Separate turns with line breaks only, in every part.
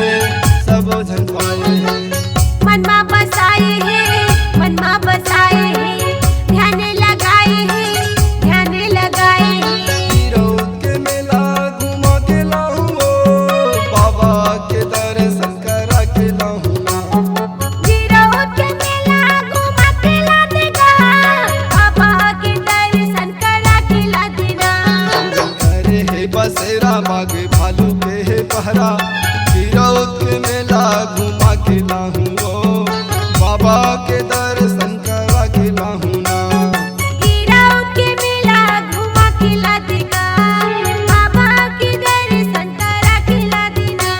है सब जन पाए है।
मनमा बसाए है, मनमा बसाए है, ध्यान लगाए है, ध्यान लगाए है।
गिरौद के मेला घुमा के लाऊं बाबा के दर्शन करा के लाऊं।
गिरौद के मेला घुमा के ला देगा, बाबा के दर्शन करा के ला देना।
करे है बसेरा बाग भालू के है पहरा। गिरौद के मेला घुमा के लाऊं बाबा के दर्शन करा के लाऊं ना।
गिरौद के मेला घुमा के ला देगा, बाबा के दर्शन करा के ला देना।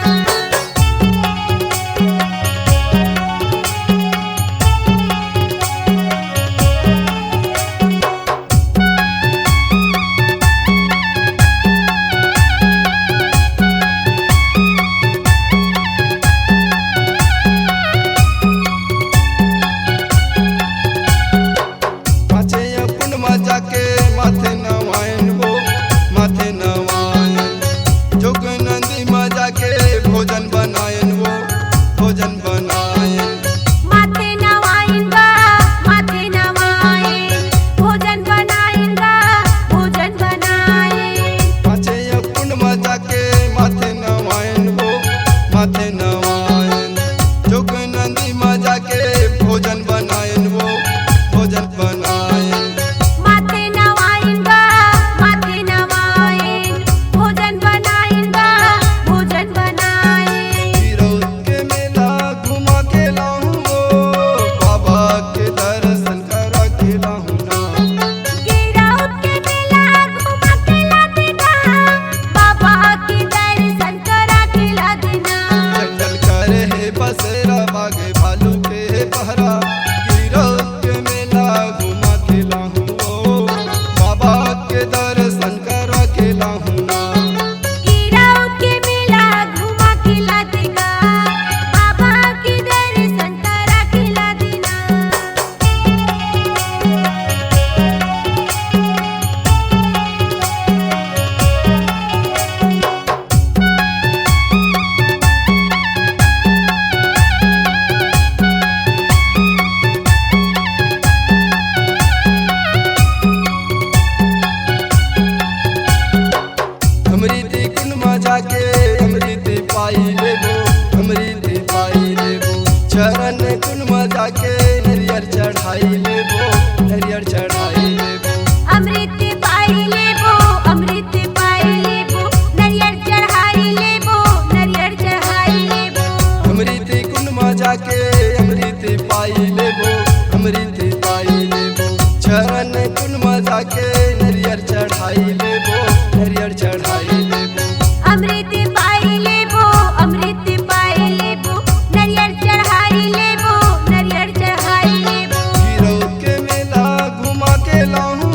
पाछे अपन मजा के माथे नवायन वो माथे नवायन। जोग नंदी मजा के भोजन बनायन वो भोजन बनायन।
माथे नवाएंगा, माथे नवाएं, भोजन बनाएंगा, भोजन बनाएं।
पाछे अपन मजा के माथे नवायन वो माथे नवायन। जोग नंदी मजा के भोजन बनायन वो भोजन बनायन।
माथे नवाएंगा, माथे नवाएं, भोजन बनाएंगा, भोजन बनाएं।
गिरौद के मेला घुमा के लाऊं बाबा के दर्शन करा के लाऊं ना।
गिरौद के मेला घुमा के ला देगा, बाबा के दर्शन करा के ला देना।
जंगल करे है बसेरा बाग भालू के है पहरा। गिरौद के मेला घुमा के लाऊं बाबा के दर्शन करा के लाऊं ना।
गिरौद के मेला घुमा के ला देगा, बाबा के दर्शन करा के ला देना।
अमृति कुन मजा के अमृति पाई लेबो अमृति पाई लेबो। चरण कुन मजा के नरियर चढ़ाई लेबो नरियर चढ़ाई लेबो।
अमृत पाई लेबो, अमृत पाई लेबो, नरियर चढ़ाई लेबो, नरियर चढ़ाई लेबो।
अमृति कुन मजा के अमृति पाई लेबो अमृति पाई लेबो। चरण कुन मजा के नरियर चढ़ाई लेबो नरियर चढ़ाई लेबो।
अमृत पाई लेबो, अमृत पाई लेबो, नरियर चढ़ाई लेबो, नरियर चढ़ाई लेबो।
गिरौद के मेला घुमा के लाऊं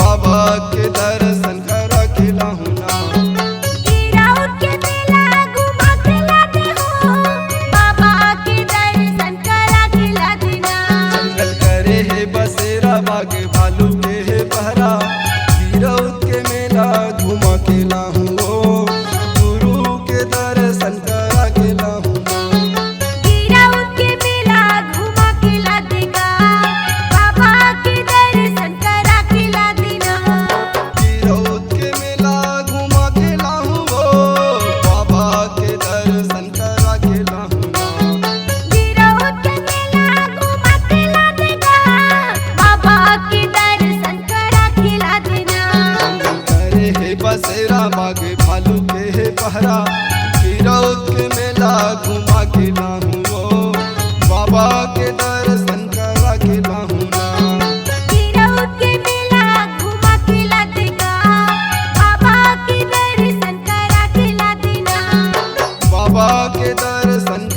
बाबा के दर्शन करा के लाऊं ना।
गिरौद के मेला घुमा के ला दे हो, बाबा के दर्शन करा के ला देना।
जंगल करे है बसेरा बाग भालू के है पहरा। गिरौद के मेला घुमा के लाऊं गुरु के दर्शन करा के लाऊं ना।
गिरौद के मेला घुमा के ला देगा, बाबा के दर्शन करा के ला देना।
गिरौद के मेला घुमा के लाऊं बाबा के दर्शन करा के लाऊं ना।
गिरौद के मेला घुमा के ला देगा, बाबा के दर्शन करा के ला देना।
करे है बसेरा बाग भालू के है पहरा। गिरौद के मेला घुमा के लाऊं बाबा के दर्शन करा के लाऊं ना।
गिरौद के मेला घुमा के ला देगा, बाबा के दर्शन करा के ला देना।
बाबा के दर्शन